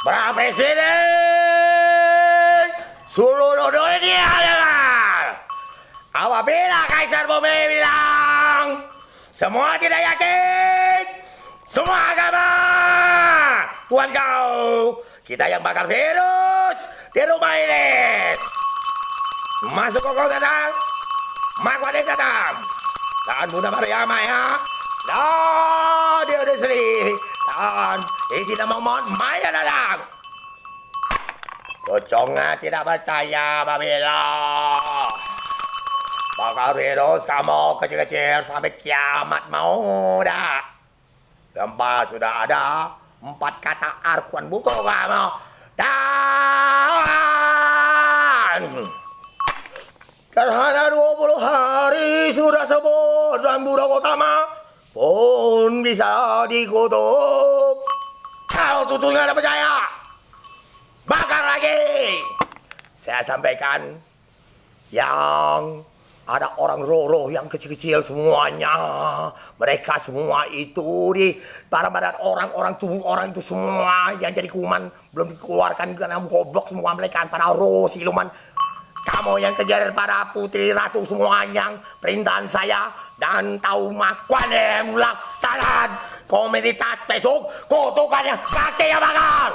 Para Presiden seluruh dunia dengar. Apabila Kaisar Bumi bilang semua tidak yakin, semua agama, Tuhan kau, kita yang bakar virus di rumah ini. Masuk kau datang, Makwade datang, dan Bunda Mariamah ya, dan dia sendiri, dan tidak mohon Maya datang. Pocongnya tidak percaya apabila bakal virus kamu kecil-kecil sampai kiamat mau dah. Gempa sudah ada 4 kata arkuan buku kamu. Dan gerhana 20 hari sudah sebut dan budak utama pun bisa dikutuk. Kalau tutulnya ada percaya, bakar lagi. Saya sampaikan yang ada orang roh-roh yang kecil-kecil semuanya. Mereka semua itu di badan orang-orang, tubuh orang itu semua yang jadi kuman belum dikeluarkan karena goblok semua mereka para roh siluman. Kamu yang kejar para putri ratu semua yang perintahan saya dan tahu Makwade melaksanakan komunitas besok kutukannya kakek yang bakar.